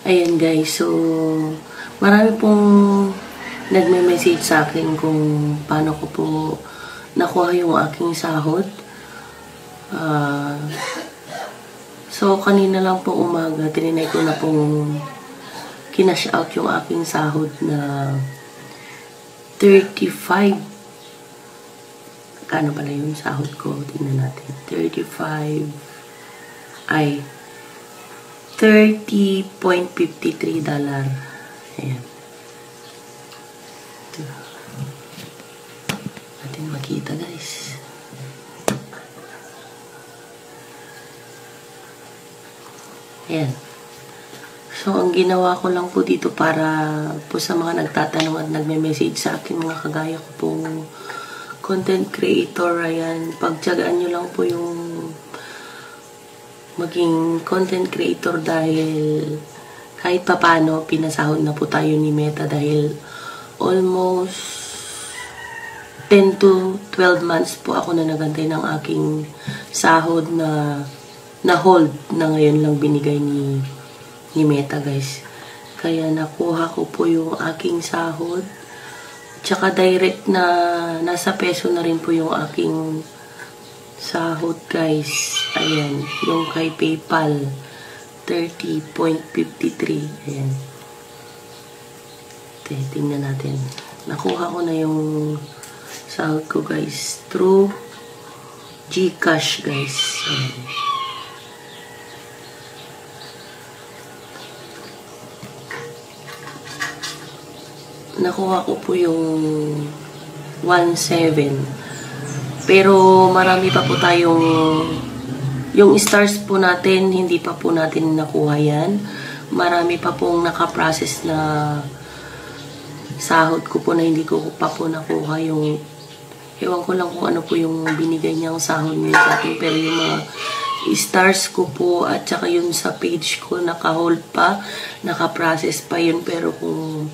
Ayan guys, so marami pong nagme-message sa akin kung paano ko po nakuha yung aking sahod. So kanina lang po umaga, tininay ko na pong kinash out yung aking sahod na 35. Kano pala yung sahod ko? Tingnan natin. 30.53 $30.53. Ayan. Natin makita guys. Ayan. So, ang ginawa ko lang po dito para po sa mga nagtatanong at nagme-message sa akin, mga kagaya ko pong content creator, ayan, pagtiyagaan nyo lang po yung maging content creator dahil kahit papano, pinasahod na po tayo ni Meta dahil almost 10 to 12 months po ako na nagantay ng aking sahod na hold na ngayon lang binigay ni Meta guys. Kaya nakuha ko po yung aking sahod. Tsaka direct na nasa peso na rin po yung aking sahod guys. Ayan, yung kay PayPal 30.53. Ayan. Tingnan natin. Nakuha ko na yung sahod ko guys through GCash guys. Ayan. Nakuha ko po yung 1.7. Pero marami pa po tayong yung stars po natin, hindi pa po natin nakuha yan. Marami pa pong nakaprocess na sahod ko po na hindi ko pa po nakuha yung ewan ko lang kung ano po yung binigay niyang sahod niya sa akin. Pero yung mga stars ko po at saka yun sa page ko naka-hold pa, nakaprocess pa yun. Pero kung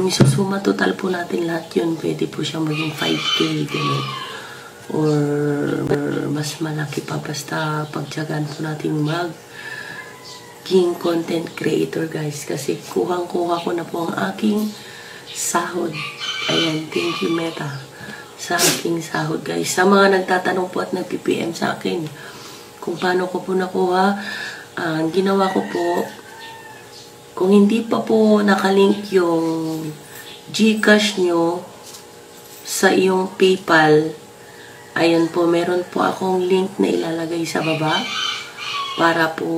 isusuma total po natin lahat yun, pwede po siya maging 5K ganun. Or mas malaki pa basta pagtiyagaan po natin maging content creator guys. Kasi kuhang-kuha ko na po ang aking sahod. Ayan, thank you Meta sa aking sahod guys. Sa mga nagtatanong po at nag-PPM sa akin kung paano ko po nakuha, ang ginawa ko po, kung hindi pa po nakalink yung GCash nyo sa iyong PayPal, ayan po, meron po akong link na ilalagay sa baba para po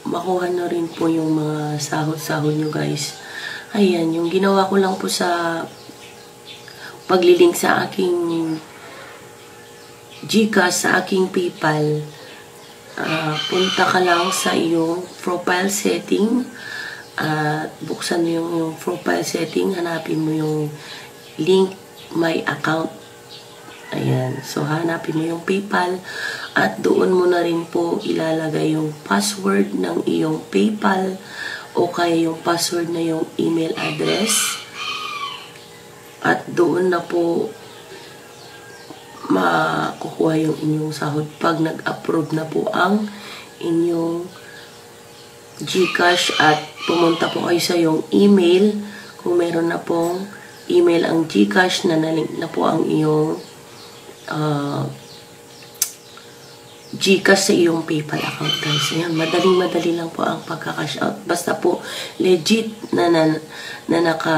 makuha na rin po yung mga sahod-sahod nyo guys. Ayan, yung ginawa ko lang po sa paglilink sa aking GCash, sa aking PayPal, punta ka lang sa iyong profile setting at buksan mo yung profile setting, hanapin mo yung link my account. Ayan, so hanapin mo yung PayPal at doon mo na rin po ilalagay yung password ng iyong PayPal o kaya yung password na yung email address at doon na po makukuha yung inyong sahod pag nag-approve na po ang inyong GCash at pumunta po kayo sa yung email. Kung meron na pong email ang GCash na nalink na po ang iyong GCash sa iyong PayPal account guys. Ayan, madali lang po ang pagka-cash out. Basta po legit na naka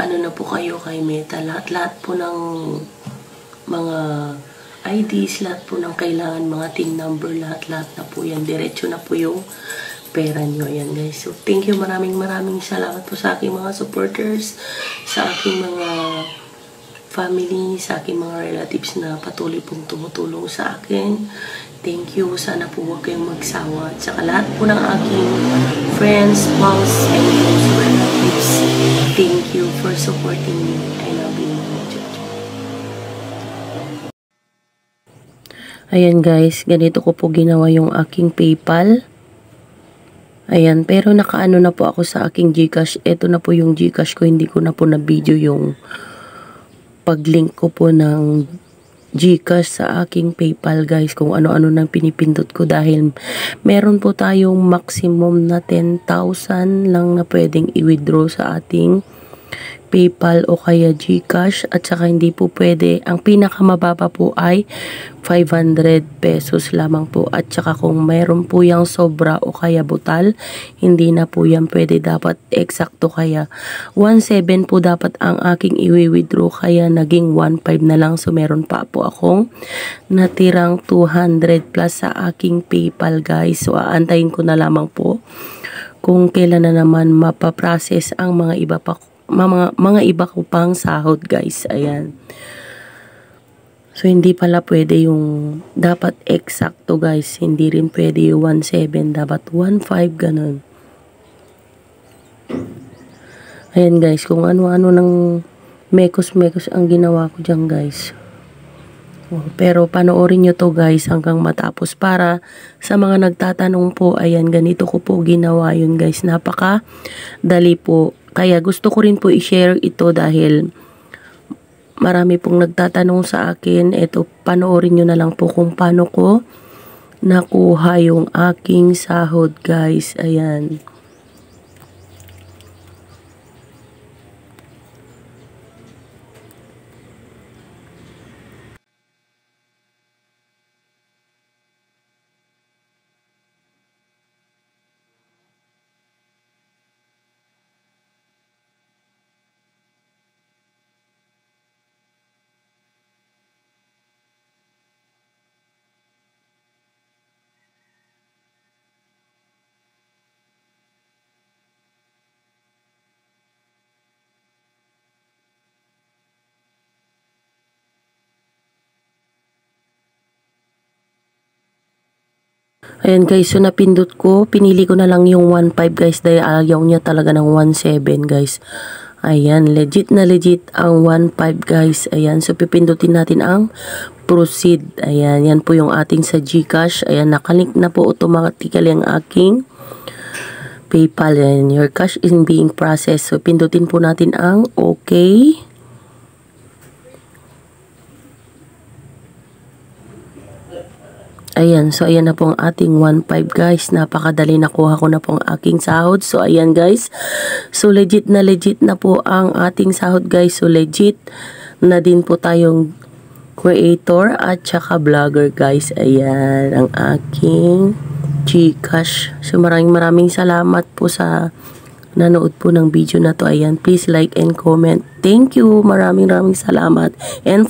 ano na po kayo kay Meta. Lahat po ng mga IDs, lahat po ng kailangan, mga TIN number, lahat na po yan. Diretso na po yung pera nyo. Ayan guys. So, thank you. Maraming salamat po sa aking mga supporters, sa aking mga family, sa aking mga relatives na patuloy pong tumutulong sa akin. Thank you. Sana po huwag kayong magsawa. At saka lahat po ng aking friends, spouse, and relatives. Thank you for supporting me. I love you. Ayan guys, ganito ko po ginawa yung aking PayPal. Ayan, pero nakaano na po ako sa aking GCash. Ito na po yung GCash ko, hindi ko na po na video yung pag-link ko po ng GCash sa aking PayPal guys, kung ano-ano nang pinipindot ko dahil meron po tayong maximum na 10,000 lang na pwedeng i-withdraw sa ating PayPal o kaya GCash, at saka hindi po pwede, ang pinakamababa po ay 500 pesos lamang po, at saka kung mayroon po yung sobra o kaya butal, hindi na po yan pwede, dapat eksakto, kaya 1.7 po dapat ang aking i-withdraw, kaya naging 1.5 na lang, so meron pa po akong natirang 200 plus sa aking PayPal guys. So aantayin ko na lamang po kung kailan na naman mapaprocess ang mga iba ko pang sahod guys. Ayan. So hindi pala pwede yung dapat eksakto guys. Hindi rin pwede yung 1.7, dapat 1.5 ganun. Ayan guys, kung ano-ano ng mekos-mekos ang ginawa ko dyan guys. Pero panoorin nyo to guys hanggang matapos para sa mga nagtatanong po. Ayan, ganito ko po ginawa yun guys. Napaka dali po. Kaya gusto ko rin po i-share ito dahil marami pong nagtatanong sa akin. Ito, panoorin nyo na lang po kung paano ko nakuha yung aking sahod guys. Ayan. Ayan guys, so napindot ko, pinili ko na lang yung 1.5 guys dahil ayaw niya talaga ng 1.7 guys. Ayan, legit na legit ang 1.5 guys. Ayan, so pipindutin natin ang proceed. Ayan, yan po yung ating sa GCash. Ayan, nakalink na po automatically ang aking PayPal. Ayan, your cash is being processed. So pindutin po natin ang okay. Ayan, so ayan na po ang ating 1.5 guys. Napakadali, nakuha ko na po ang aking sahod. So ayan guys. So legit na po ang ating sahod guys. So legit na din po tayong creator at saka vlogger guys. Ayan ang aking GCash. So maraming salamat po sa nanood po ng video na to. Ayan, please like and comment. Thank you. Maraming salamat. And